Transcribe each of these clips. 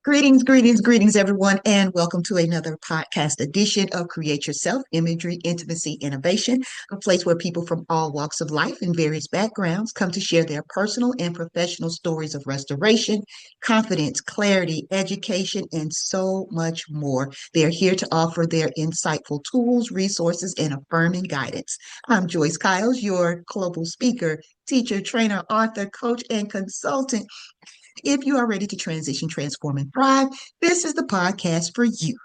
Greetings, everyone, and welcome to another podcast edition of Create Yourself Imagery, Intimacy, Innovation, a place where people from all walks of life and various backgrounds come to share their personal and professional stories of restoration, confidence, clarity, education, and so much more. They are here to offer their insightful tools, resources, and affirming guidance. I'm Joyce Kiles, your global speaker, teacher, trainer, author, coach, and consultant. If you are ready to transition, transform, and thrive, this is the podcast for you.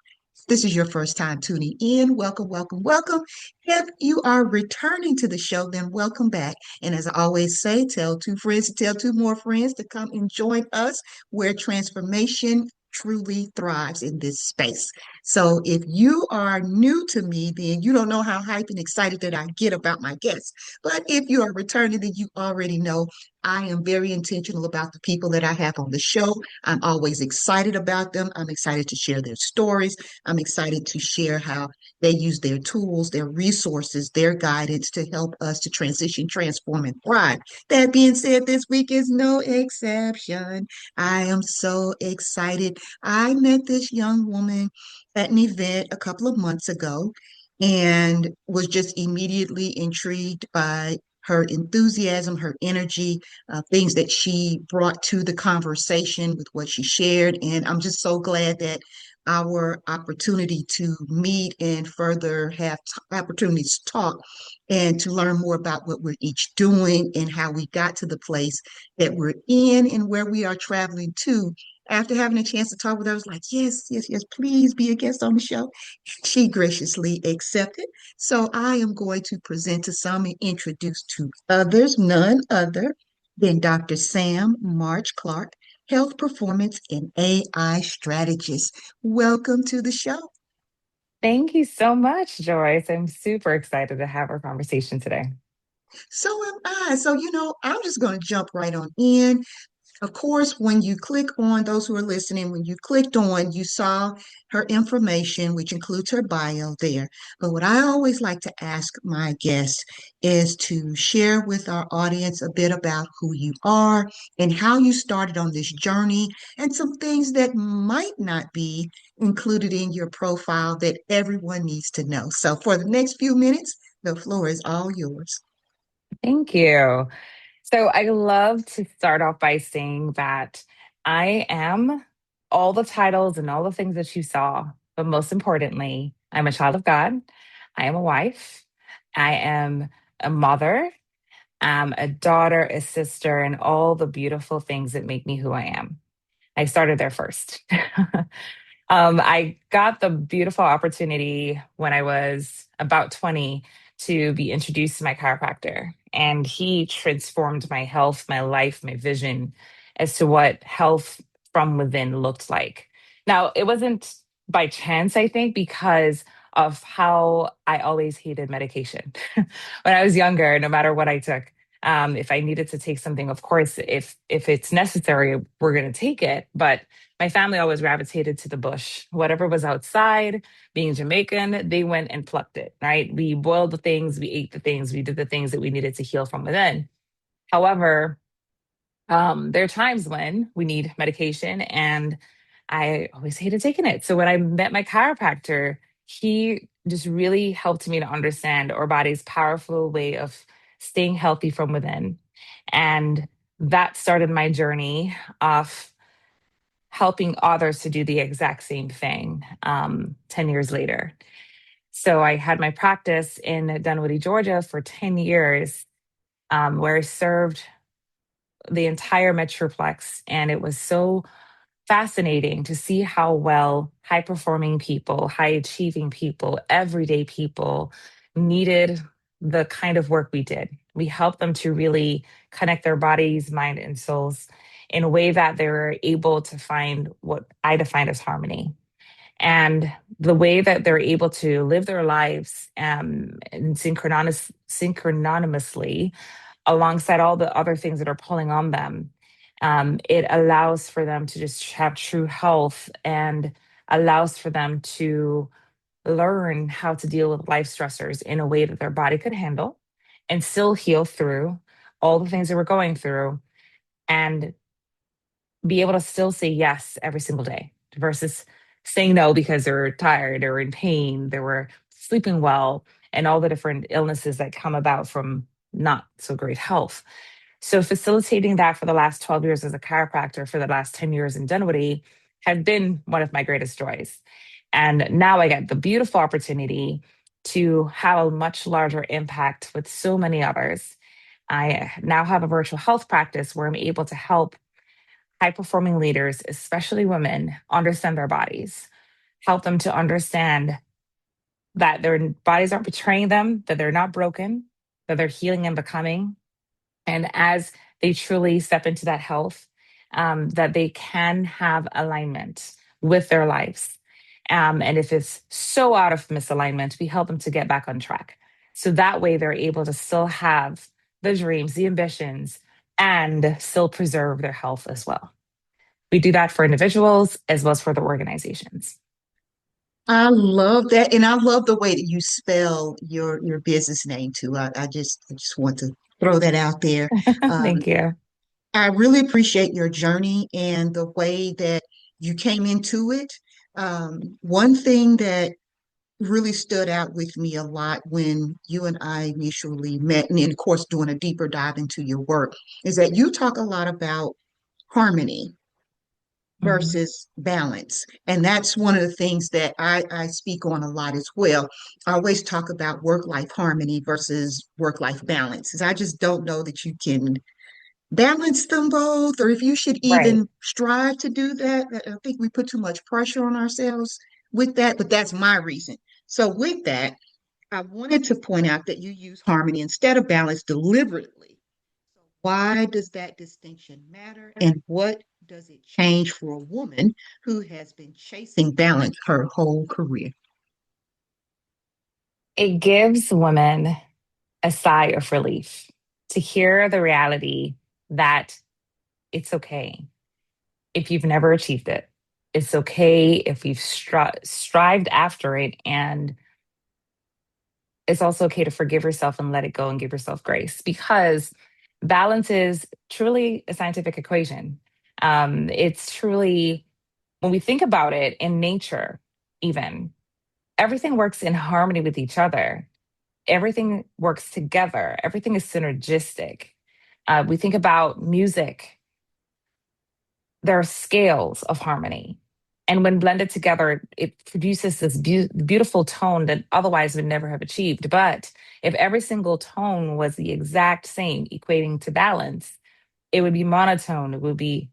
This is your first time tuning in. Welcome, welcome, welcome. If you are returning to the show, then welcome back. And as I always say, tell two friends to tell two more friends to come and join us where transformation truly thrives in this space. So if you are new to me, then you don't know how hyped and excited that I get about my guests. But if you are returning, then you already know I am very intentional about the people that I have on the show. I'm always excited about them. I'm excited to share their stories. I'm excited to share how they use their tools, their resources, their guidance to help us to transition, transform, and thrive. That being said, this week is no exception. I am so excited. I met this young woman at an event a couple of months ago and was just immediately intrigued by her enthusiasm, her energy, things that she brought to the conversation with what she shared. And I'm just so glad that our opportunity to meet and further have opportunities to talk and to learn more about what we're each doing and how we got to the place that we're in and where we are traveling to. After having a chance to talk with her, I was like, yes, yes, yes, please be a guest on the show. She graciously accepted. So I am going to present to some and introduce to others, none other than Dr. Sam March Clark, Health Performance and AI Strategist. Welcome to the show. Thank you so much, Joyce. I'm super excited to have our conversation today. So am I. So, I'm just going to jump right on in. Of course, when you click on those who are listening, when you clicked on, you saw her information, which includes her bio there. But what I always like to ask my guests is to share with our audience a bit about who you are and how you started on this journey and some things that might not be included in your profile that everyone needs to know. So for the next few minutes, the floor is all yours. Thank you. So I love to start off by saying that I am all the titles and all the things that you saw, but most importantly, I'm a child of God. I am a wife. I am a mother. I'm a daughter, a sister, and all the beautiful things that make me who I am. I started there first. I got the beautiful opportunity when I was about 20 to be introduced to my chiropractor. And he transformed my health, my life, my vision as to what health from within looked like. Now, it wasn't by chance, I think, because of how I always hated medication. When I was younger, no matter what I took, if I needed to take something, of course, if it's necessary, we're going to take it. But my family always gravitated to the bush. Whatever was outside, being Jamaican, they went and plucked it, right? We boiled the things, we ate the things, we did the things that we needed to heal from within. However, there are times when we need medication, and I always hated taking it. So when I met my chiropractor, he just really helped me to understand our body's powerful way of staying healthy from within. And that started my journey of helping others to do the exact same thing 10 years later. So I had my practice in Dunwoody, Georgia for 10 years, where I served the entire Metroplex. And it was so fascinating to see how well high performing people, high achieving people, everyday people needed the kind of work we did. We helped them to really connect their bodies, mind, and souls in a way that they were able to find what I define as harmony. And the way that they're able to live their lives and synchronously alongside all the other things that are pulling on them, it allows for them to just have true health and allows for them to learn how to deal with life stressors in a way that their body could handle and still heal through all the things that we're going through and be able to still say yes every single day versus saying no because they're tired or in pain, they were sleeping well, and all the different illnesses that come about from not so great health. So, facilitating that for the last 12 years as a chiropractor, for the last 10 years in Dunwoody, has been one of my greatest joys. And now I get the beautiful opportunity to have a much larger impact with so many others. I now have a virtual health practice where I'm able to help high performing leaders, especially women, understand their bodies, help them to understand that their bodies aren't betraying them, that they're not broken, that they're healing and becoming. And as they truly step into that health, that they can have alignment with their lives. And if it's so out of misalignment, we help them to get back on track. So that way they're able to still have the dreams, the ambitions, and still preserve their health as well. We do that for individuals as well as for the organizations. I love that, and I love the way that you spell your business name too. I just want to throw that out there. Um, Thank you. I really appreciate your journey and the way that you came into it. One thing that really stood out with me a lot when you and I initially met, and of course, doing a deeper dive into your work, is that you talk a lot about harmony Mhm. versus balance. And that's one of the things that I speak on a lot as well. I always talk about work-life harmony versus work-life balance. 'Cause I just don't know that you can balance them both, or if you should Right. even strive to do that. I think we put too much pressure on ourselves with that, but that's my reason. So with that, I wanted to point out that you use harmony instead of balance deliberately. Why does that distinction matter? And what does it change for a woman who has been chasing balance her whole career? It gives women a sigh of relief to hear the reality that it's okay if you've never achieved it. It's okay if you've strived after it. And it's also okay to forgive yourself and let it go and give yourself grace because balance is truly a scientific equation. It's truly, when we think about it in nature, even everything works in harmony with each other. Everything works together, everything is synergistic. We think about music, there are scales of harmony. And when blended together, it produces this beautiful tone that otherwise would never have achieved. But if every single tone was the exact same, equating to balance, it would be monotone. It would be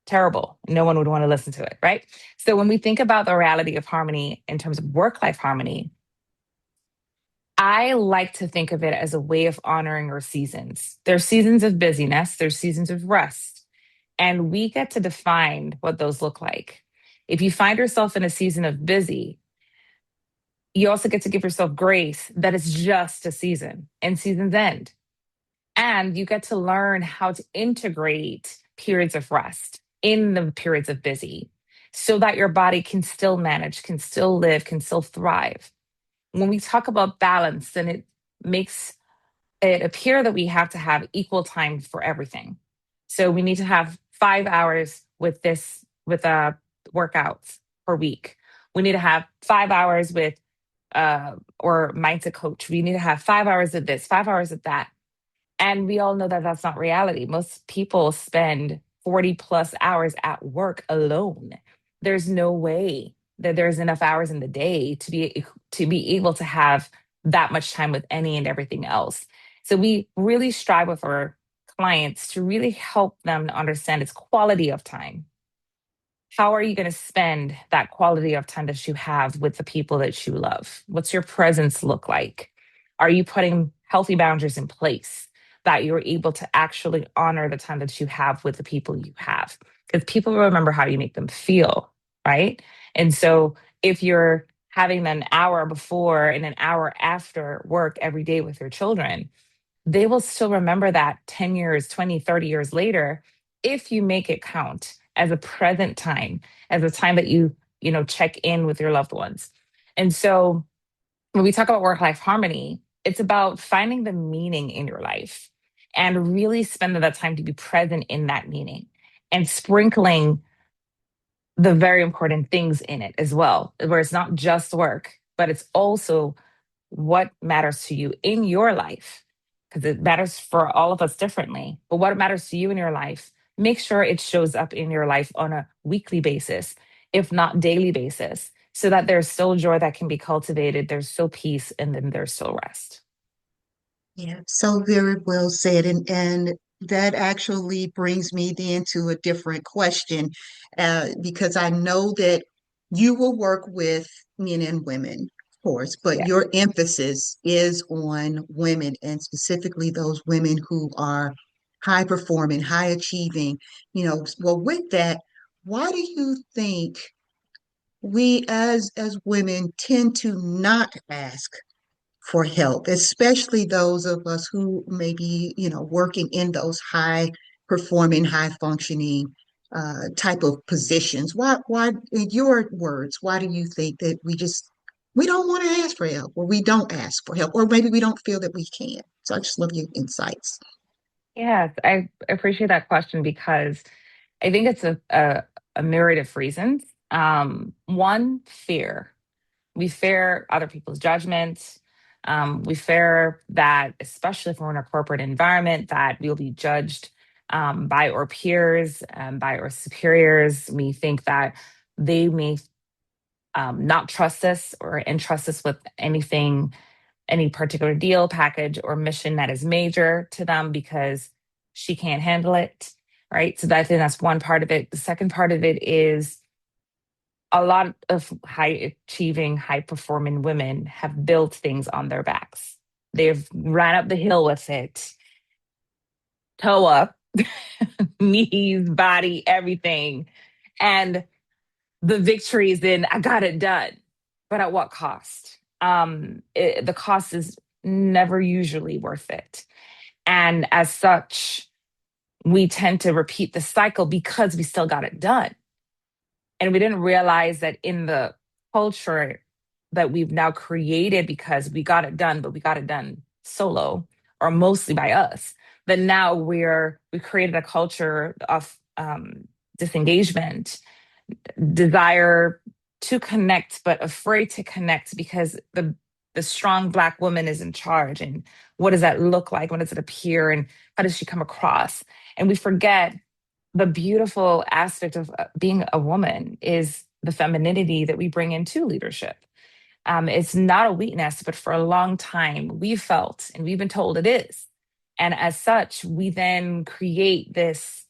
terrible. No one would want to listen to it, right? So when we think about the reality of harmony in terms of work life harmony, I like to think of it as a way of honoring our seasons. There's seasons of busyness, there's seasons of rest, and we get to define what those look like. If you find yourself in a season of busy, you also get to give yourself grace that it's just a season and seasons end. And you get to learn how to integrate periods of rest in the periods of busy so that your body can still manage, can still live, can still thrive. When we talk about balance, then it makes it appear that we have to have equal time for everything. So we need to have 5 hours with workouts per week. We need to have 5 hours with or mindset coach. We need to have 5 hours of this, 5 hours of that. And we all know that that's not reality. Most people spend 40 plus hours at work alone. There's no way that there's enough hours in the day to be able to have that much time with any and everything else. So we really strive with our clients to really help them to understand its quality of time. How are you going to spend that quality of time that you have with the people that you love? What's your presence look like? Are you putting healthy boundaries in place that you're able to actually honor the time that you have with the people you have? Because people remember how you make them feel, right? And so if you're having an hour before and an hour after work every day with your children, they will still remember that 10 years, 20, 30 years later, if you make it count as a present time, as a time that you check in with your loved ones. And so when we talk about work life harmony, it's about finding the meaning in your life and really spending that time to be present in that meaning. and sprinkling the very important things in it as well, where it's not just work, but it's also what matters to you in your life, because it matters for all of us differently. But what matters to you in your life, make sure it shows up in your life on a weekly basis, if not daily basis, so that there's still joy that can be cultivated, there's still peace, and then there's still rest. Yeah, so very well said. And that actually brings me then to a different question, because I know that you will work with men and women, of course, but Yeah. your emphasis is on women and specifically those women who are high performing, high achieving, well, with that, why do you think we as women tend to not ask for help, especially those of us who may be, working in those high performing, high functioning type of positions? Why, in your words, why do you think that we don't want to ask for help, or we don't ask for help, or maybe we don't feel that we can? So I just love your insights. Yes, I appreciate that question because I think it's a myriad of reasons. One, fear. We fear other people's judgments. We fear that, especially if we're in a corporate environment, that we'll be judged by our peers, by our superiors. We think that they may not trust us or entrust us with anything, any particular deal, package, or mission that is major to them because she can't handle it. Right. So I think that's one part of it. The second part of it is a lot of high achieving, high performing women have built things on their backs. They've ran up the hill with it, toe up, knees, body, everything. And the victory is in, I got it done. But at what cost? The cost is never usually worth it. And as such, we tend to repeat the cycle because we still got it done. And we didn't realize that in the culture that we've now created, because we got it done, but we got it done solo or mostly by us, that now we created a culture of disengagement, desire to connect, but afraid to connect because the strong Black woman is in charge. And what does that look like? When does it appear? And how does she come across? And we forget the beautiful aspect of being a woman is the femininity that we bring into leadership. It's not a weakness, but for a long time, we've felt and we've been told it is. And as such, we then create this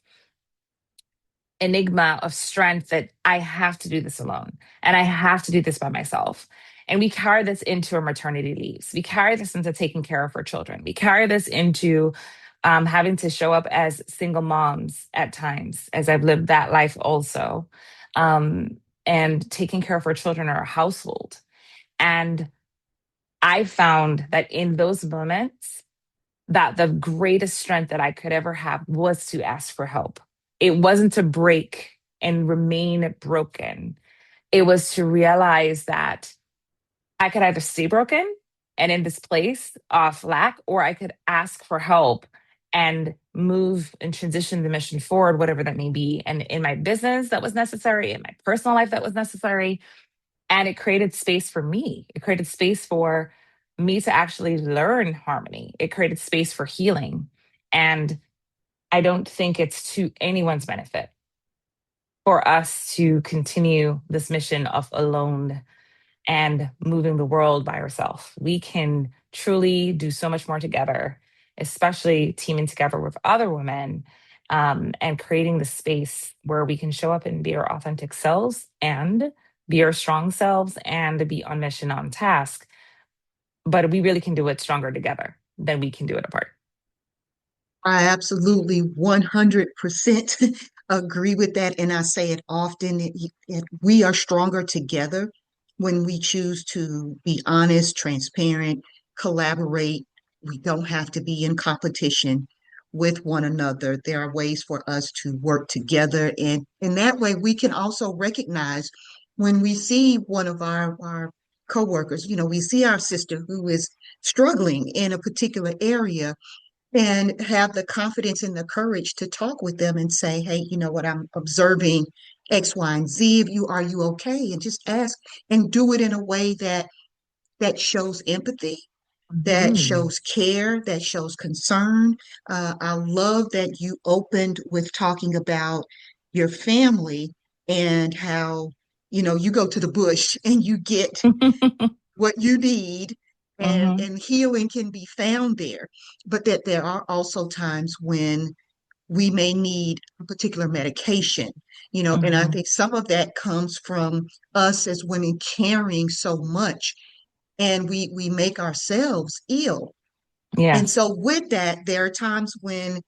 enigma of strength that I have to do this alone and I have to do this by myself. And we carry this into our maternity leaves. We carry this into taking care of our children. We carry this into having to show up as single moms at times, as I've lived that life also, and taking care of our children or our household. And I found that in those moments, that the greatest strength that I could ever have was to ask for help. It wasn't to break and remain broken. It was to realize that I could either stay broken and in this place of lack, or I could ask for help and move and transition the mission forward, whatever that may be. And in my business, that was necessary, in my personal life, that was necessary. And it created space for me. It created space for me to actually learn harmony. It created space for healing. And I don't think it's to anyone's benefit for us to continue this mission of alone and moving the world by ourselves. We can truly do so much more together, especially teaming together with other women, and creating the space where we can show up and be our authentic selves and be our strong selves and be on mission, on task. But we really can do it stronger together than we can do it apart. I absolutely 100% agree with that. And I say it often, we are stronger together when we choose to be honest, transparent, collaborate. We don't have to be in competition with one another. There are ways for us to work together. And in that way, we can also recognize when we see one of our coworkers, we see our sister who is struggling in a particular area, and have the confidence and the courage to talk with them and say, hey, you know what, I'm observing X, Y, and Z. If you are you okay? And just ask and do it in a way that shows empathy, that Mhm. shows care, that shows concern. I love that you opened with talking about your family and how, you know, you go to the bush and you get what you need, Mhm. and healing can be found there. But that there are also times when we may need a particular medication, you know, and I Mhm. think some of that comes from us as women carrying so much, and we make ourselves ill. And Yes. so with that, there are times when,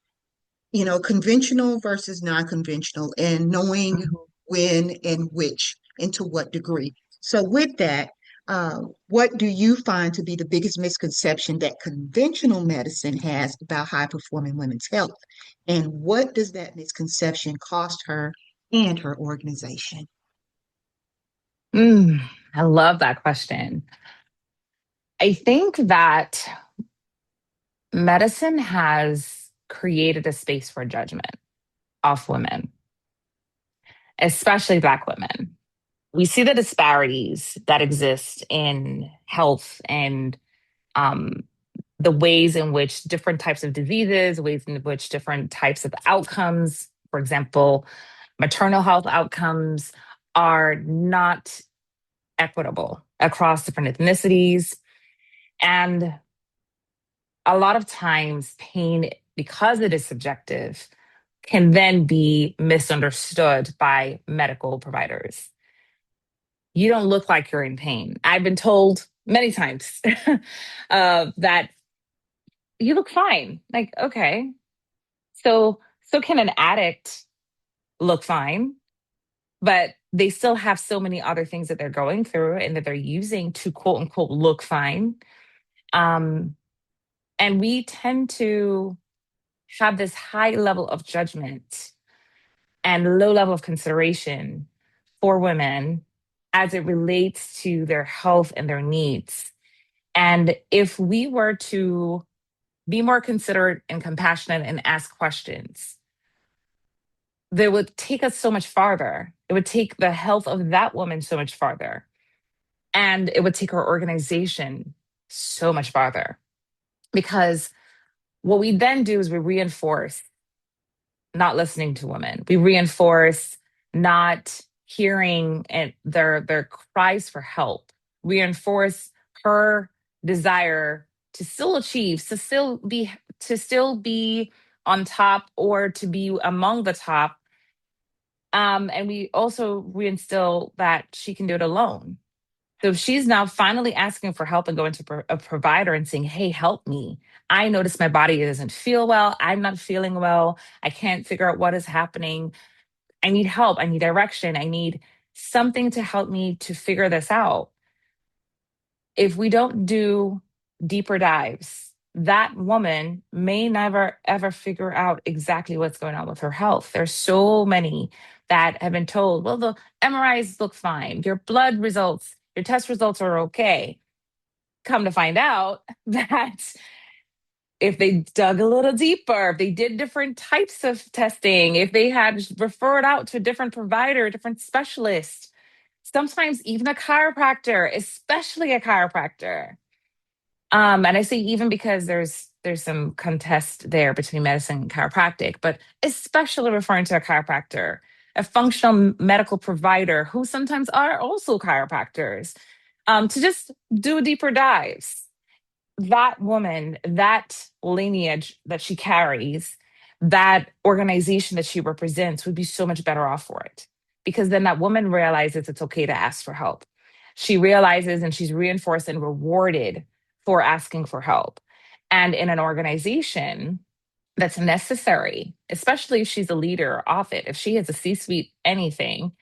you know, conventional versus non-conventional, and knowing Mhm. when and which and to what degree. So with that, what do you find to be the biggest misconception that conventional medicine has about high-performing women's health? And what does that misconception cost her and her organization? Mm, I love that question. I think that medicine has created a space for judgment of women, especially Black women. We see the disparities that exist in health and um, the ways in which different types of diseases, ways in which different types of outcomes, for example, maternal health outcomes, are not equitable across different ethnicities. And a lot of times, pain, because it is subjective, can then be misunderstood by medical providers. You don't look like you're in pain. I've been told many times that you look fine. Like, okay, so can an addict look fine, but they still have so many other things that they're going through and that they're using to quote unquote look fine. Um, and we tend to have this high level of judgment and low level of consideration for women as it relates to their health and their needs. And if we were to be more considerate and compassionate and ask questions, that would take us so much farther. It would take the health of that woman so much farther. And it would take our organization so much farther. Because what we then do is we reinforce not listening to women. We reinforce not hearing and their cries for help. Reinforce her desire to still achieve, to still be on top or to be among the top. And we also reinstill that she can do it alone. So she's now finally asking for help and going to a provider and saying, hey, help me. I notice my body doesn't feel well. I'm not feeling well. I can't figure out what is happening. I need help. I need direction. I need something to help me to figure this out. If we don't do deeper dives, that woman may never ever figure out exactly what's going on with her health. There's so many that have been told, well, the MRIs look fine. Your blood results, your test results are okay. Come to find out that if they dug a little deeper, if they did different types of testing, if they had referred out to a different provider, a different specialist, sometimes even a chiropractor, especially a chiropractor. And I say even because there's some contest there between medicine and chiropractic, but especially referring to a chiropractor, a functional medical provider who sometimes are also chiropractors, to just do deeper dives. That woman, that lineage that she carries, that organization that she represents would be so much better off for it. Because then that woman realizes it's okay to ask for help. She realizes and she's reinforced and rewarded for asking for help. And in an organization that's necessary, especially if she's a leader of it, if she has a C suite anything,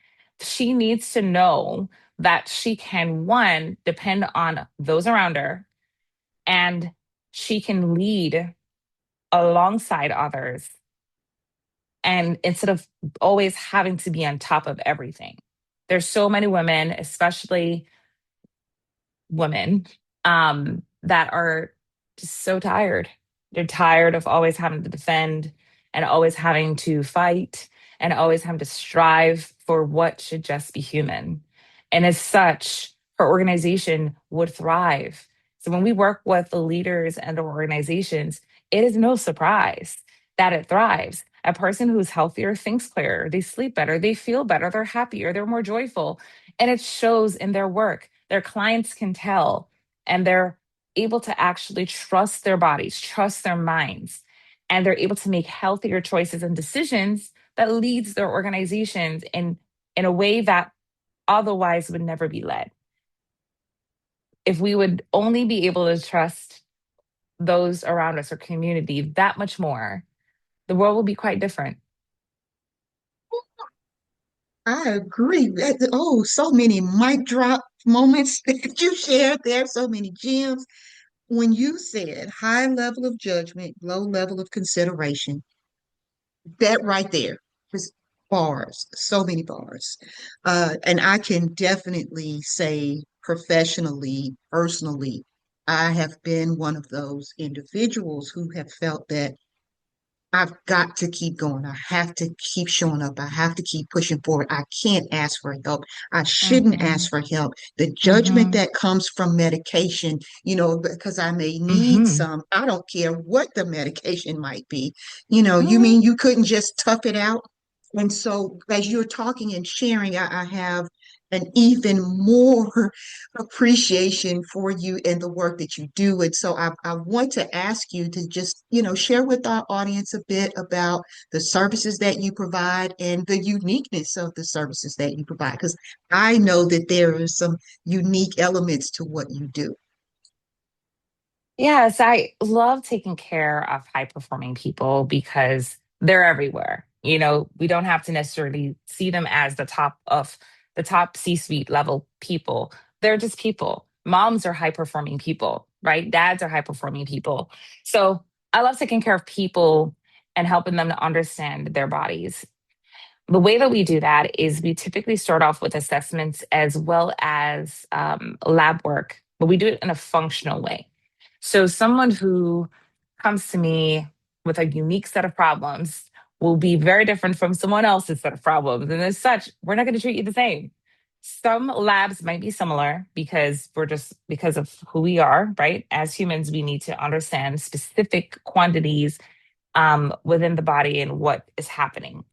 she needs to know that she can, one, depend on those around her and she can lead alongside others and instead of always having to be on top of everything. There's so many women, especially women, that are just so tired. They're tired of always having to defend and always having to fight and always having to strive for what should just be human. And as such, her organization would thrive. So when we work with the leaders and the organizations, it is no surprise that it thrives. A person who's healthier thinks clearer, they sleep better, they feel better, they're happier, they're more joyful. And it shows in their work. Their clients can tell, and they're able to actually trust their bodies, trust their minds, and they're able to make healthier choices and decisions that leads their organizations in a way that otherwise would never be led. If we would only be able to trust those around us or community that much more, the world will be quite different. I agree. Oh, so many mic drop moments that you shared there, so many gems. When you said high level of judgment, low level of consideration, that right there was bars, so many bars. And I can definitely say professionally, personally, I have been one of those individuals who have felt that I've got to keep going. I have to keep showing up. I have to keep pushing forward. I can't ask for help. I shouldn't Mm-hmm. ask for help. The judgment Mm-hmm. that comes from medication, because I may need Mm-hmm. some, I don't care what the medication might be. You Mm-hmm. mean you couldn't just tough it out? And so, as you're talking and sharing, I have an even more appreciation for you and the work that you do. And so I want to ask you to just, share with our audience a bit about the services that you provide and the uniqueness of the services that you provide, because I know that there are some unique elements to what you do. Yes, I love taking care of high performing people because they're everywhere. We don't have to necessarily see them as the top C-suite level people. They're just people. Moms are high performing people, right? Dads are high performing people. So I love taking care of people and helping them to understand their bodies. The way that we do that is we typically start off with assessments as well as lab work, but we do it in a functional way. So, someone who comes to me with a unique set of problems will be very different from someone else's set of problems. And as such, we're not going to treat you the same. Some labs might be similar because because of who we are, right? As humans, we need to understand specific quantities within the body and what is happening.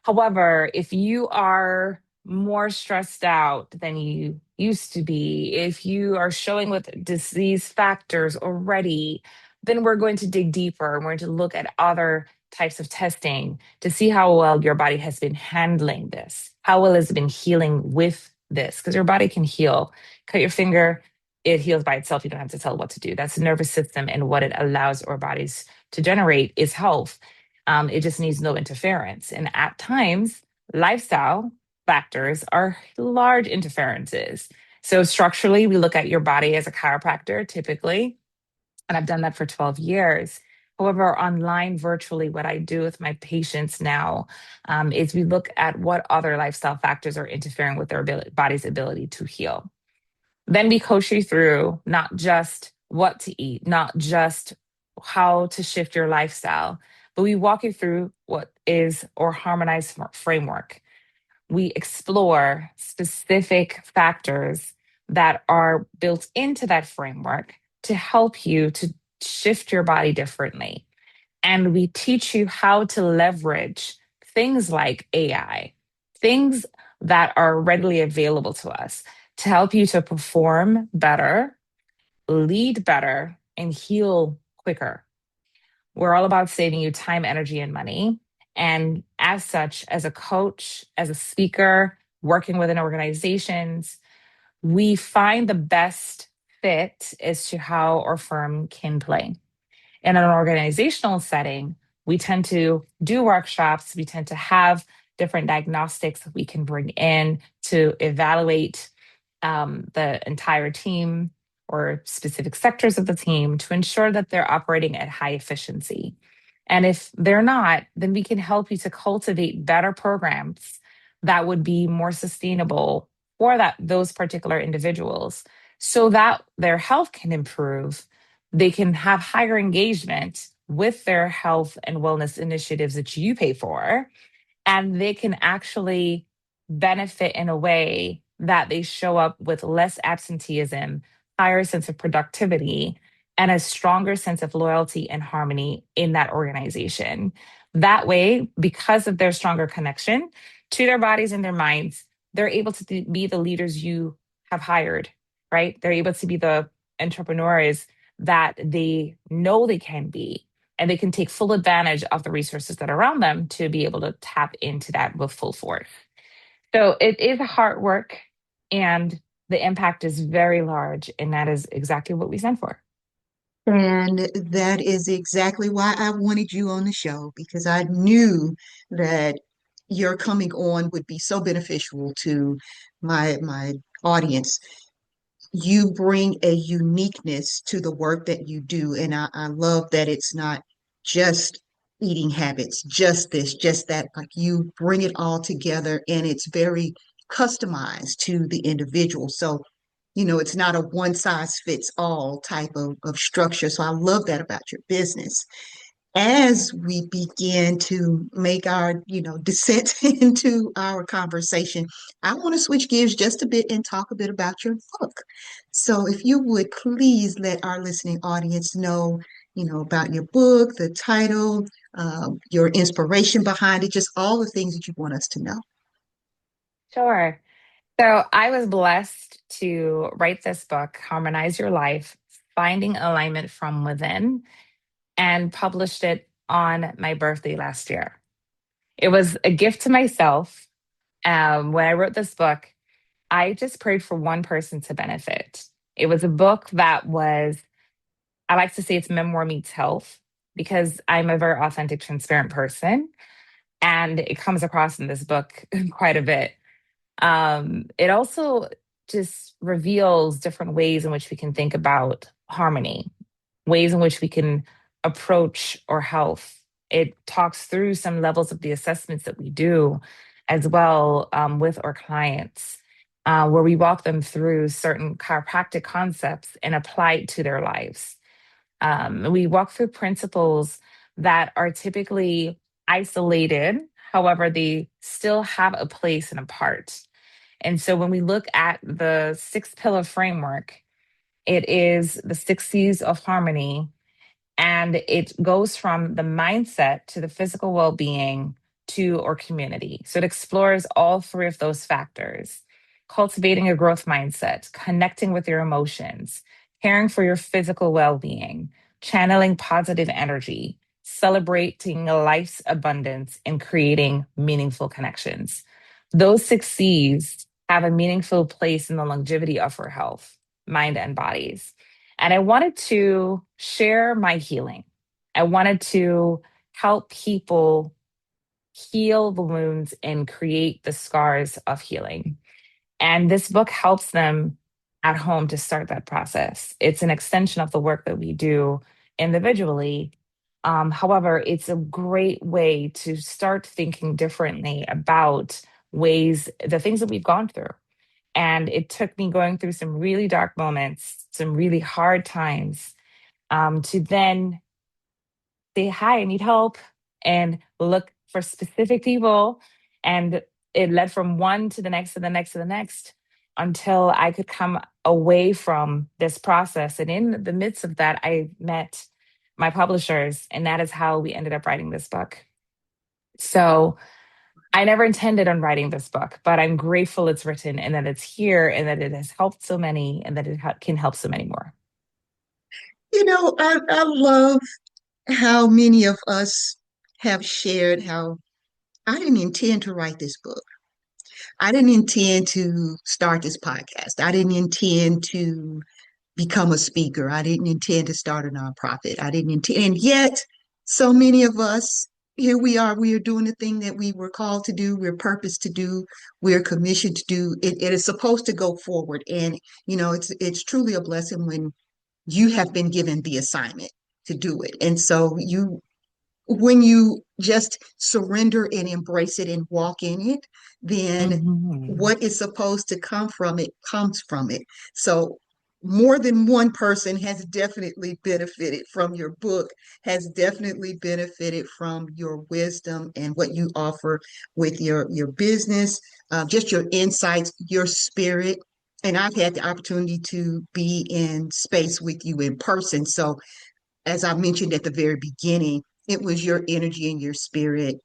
However, if you are more stressed out than you used to be, if you are showing with disease factors already, then we're going to dig deeper and we're going to look at other types of testing to see how well your body has been handling this, how well it's been healing with this, because your body can heal. Cut your finger, it heals by itself. You don't have to tell it what to do. That's the nervous system, and what it allows our bodies to generate is health. It just needs no interference. And at times, lifestyle factors are large interferences. So, structurally, we look at your body as a chiropractor typically, and I've done that for 12 years. However, online, virtually, what I do with my patients now is we look at what other lifestyle factors are interfering with their body's ability to heal. Then we coach you through not just what to eat, not just how to shift your lifestyle, but we walk you through what is our harmonized framework. We explore specific factors that are built into that framework to help you to shift your body differently. And we teach you how to leverage things like AI, things that are readily available to us to help you to perform better, lead better, and heal quicker. We're all about saving you time, energy, and money. And as such, as a coach, as a speaker, working within organizations, we find the best fit as to how our firm can play. In an organizational setting, we tend to do workshops, we tend to have different diagnostics that we can bring in to evaluate the entire team or specific sectors of the team to ensure that they're operating at high efficiency. And if they're not, then we can help you to cultivate better programs that would be more sustainable for those particular individuals so that their health can improve, they can have higher engagement with their health and wellness initiatives that you pay for, and they can actually benefit in a way that they show up with less absenteeism, higher sense of productivity, and a stronger sense of loyalty and harmony in that organization. That way, because of their stronger connection to their bodies and their minds, they're able to be the leaders you have hired, right? They're able to be the entrepreneurs that they know they can be, and they can take full advantage of the resources that are around them to be able to tap into that with full force. So it is hard work, and the impact is very large, and that is exactly what we stand for. And that is exactly why I wanted you on the show, because I knew that your coming on would be so beneficial to my audience. You bring a uniqueness to the work that you do. And I love that it's not just eating habits, just this, just that. Like you bring it all together and it's very customized to the individual. So, it's not a one size fits all type of structure. So I love that about your business. As we begin to make our, descent into our conversation, I want to switch gears just a bit and talk a bit about your book. So if you would please let our listening audience know, about your book, the title, your inspiration behind it, just all the things that you want us to know. Sure. So I was blessed to write this book, Harmonize Your Life, Finding Alignment from Within, and published it on my birthday last year. It was a gift to myself. When I wrote this book, I just prayed for one person to benefit. It was a book that was, I like to say it's memoir meets health, because I'm a very authentic, transparent person. And it comes across in this book quite a bit. It also just reveals different ways in which we can think about harmony, ways in which we can approach our health. It talks through some levels of the assessments that we do as well, with our clients, where we walk them through certain chiropractic concepts and apply it to their lives. We walk through principles that are typically isolated, however, they still have a place and a part. And so when we look at the six pillar framework, it is the six C's of harmony, and it goes from the mindset to the physical well being to our community. So it explores all three of those factors: cultivating a growth mindset, connecting with your emotions, caring for your physical well being, channeling positive energy, celebrating life's abundance, and creating meaningful connections. Those six C's have a meaningful place in the longevity of our health, mind, and bodies. And I wanted to share my healing. I wanted to help people heal the wounds and create the scars of healing. And this book helps them at home to start that process. It's an extension of the work that we do individually. However, it's a great way to start thinking differently about the things that we've gone through. And it took me going through some really dark moments, some really hard times, to then say, hi, I need help, and look for specific people. And it led from one to the next to the next to the next until I could come away from this process. And in the midst of that, I met my publishers, and that is how we ended up writing this book. So I never intended on writing this book, but I'm grateful it's written and that it's here and that it has helped so many and that it can help so many more. I love how many of us have shared how I didn't intend to write this book. I didn't intend to start this podcast. I didn't intend to become a speaker. I didn't intend to start a nonprofit. I didn't intend, and yet so many of us, here we are, we are doing the thing that we were called to do, we're purposed to do, we're commissioned to do. It is supposed to go forward. And it's truly a blessing when you have been given the assignment to do it. And so when you just surrender and embrace it and walk in it, then Mhm. what is supposed to come from it comes from it. So more than one person has definitely benefited from your book, has definitely benefited from your wisdom and what you offer with your business, just your insights, your spirit. And I've had the opportunity to be in space with you in person. So, as I mentioned at the very beginning, it was your energy and your spirit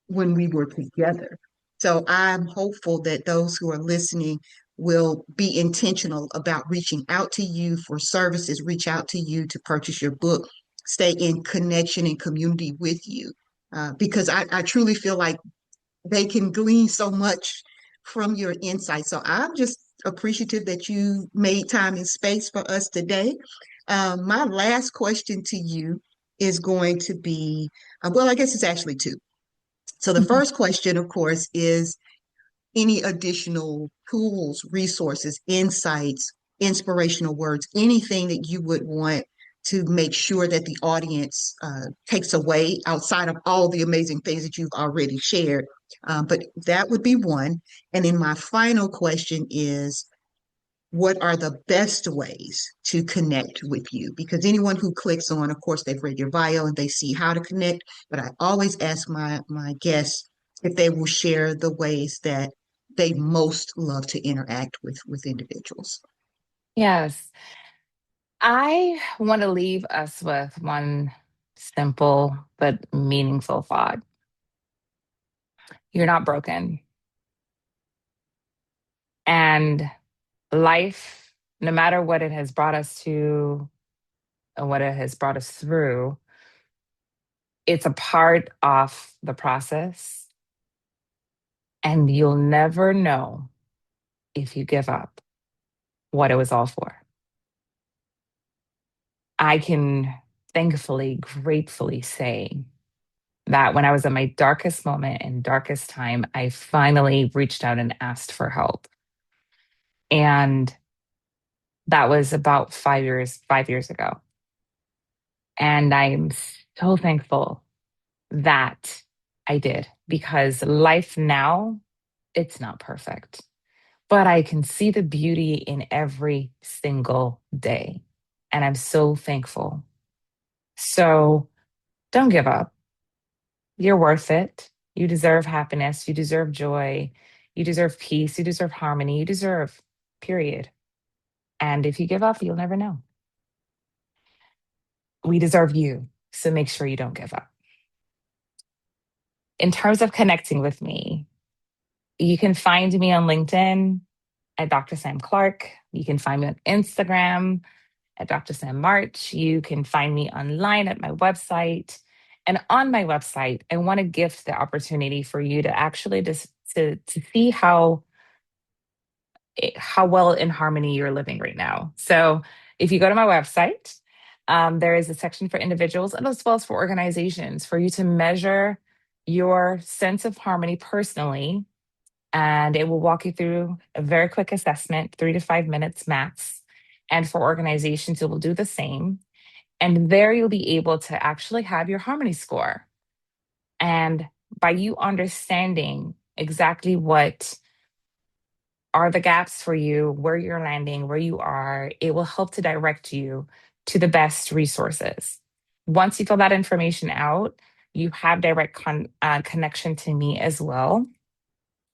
when we were together. So I'm hopeful that those who are listening will be intentional about reaching out to you for services, reach out to you to purchase your book, stay in connection and community with you. Because I truly feel like they can glean so much from your insight. So I'm just appreciative that you made time and space for us today. My last question to you is going to be, well, I guess it's actually two. So the first question, of course, is any additional tools, resources, insights, inspirational words, anything that you would want to make sure that the audience takes away outside of all the amazing things that you've already shared. But that would be one. And then my final question is, what are the best ways to connect with you? Because anyone who clicks on, of course, they've read your bio and they see how to connect. But I always ask my guests if they will share the ways that they most love to interact with individuals. Yes. I want to leave us with one simple but meaningful thought. You're not broken. And life, no matter what it has brought us to and what it has brought us through, it's a part of the process. And you'll never know if you give up what it was all for. I can thankfully, gratefully say that when I was at my darkest moment and darkest time, I finally reached out and asked for help. And that was about 5 years ago. And I'm so thankful that I did because life now, it's not perfect, but I can see the beauty in every single day. And I'm so thankful. So don't give up. You're worth it. You deserve happiness. You deserve joy. You deserve peace. You deserve harmony. You deserve, period. And if you give up, you'll never know. We deserve you. So make sure you don't give up. In terms of connecting with me, you can find me on LinkedIn at Dr. Sam Clark. You can find me on Instagram at Dr. Sam March. You can find me online at my website. And on my website, I want to gift the opportunity for you to actually just to see how well in harmony you're living right now. So if you go to my website, there is a section for individuals and as well as for organizations for you to measure your sense of harmony personally. And it will walk you through a very quick assessment, 3 to 5 minutes max. And for organizations, it will do the same. And there you'll be able to actually have your harmony score. And by you understanding exactly what are the gaps for you, where you're landing, where you are, it will help to direct you to the best resources. Once you fill that information out, you have direct connection to me as well.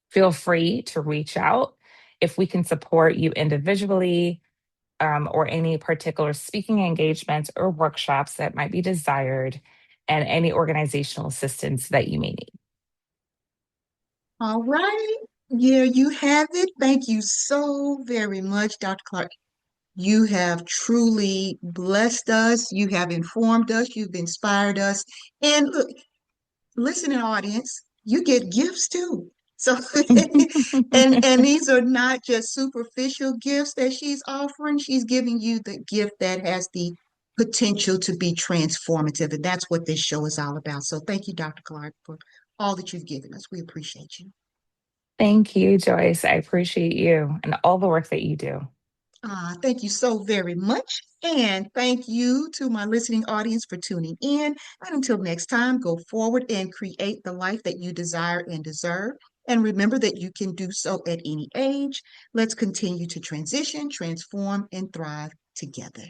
Feel free to reach out if we can support you individually or any particular speaking engagements or workshops that might be desired, and any organizational assistance that you may need. All right. Yeah, you have it. Thank you so very much, Dr. Clark. You have truly blessed us. You have informed us. You've inspired us. And look, listening audience, you get gifts too. So and these are not just superficial gifts that she's offering. She's giving you the gift that has the potential to be transformative. And that's what this show is all about. So thank you, Dr. Clark, for all that you've given us. We appreciate you. Thank you, Joyce. I appreciate you and all the work that you do. Thank you so very much. And thank you to my listening audience for tuning in. And until next time, go forward and create the life that you desire and deserve. And remember that you can do so at any age. Let's continue to transition, transform, and thrive together.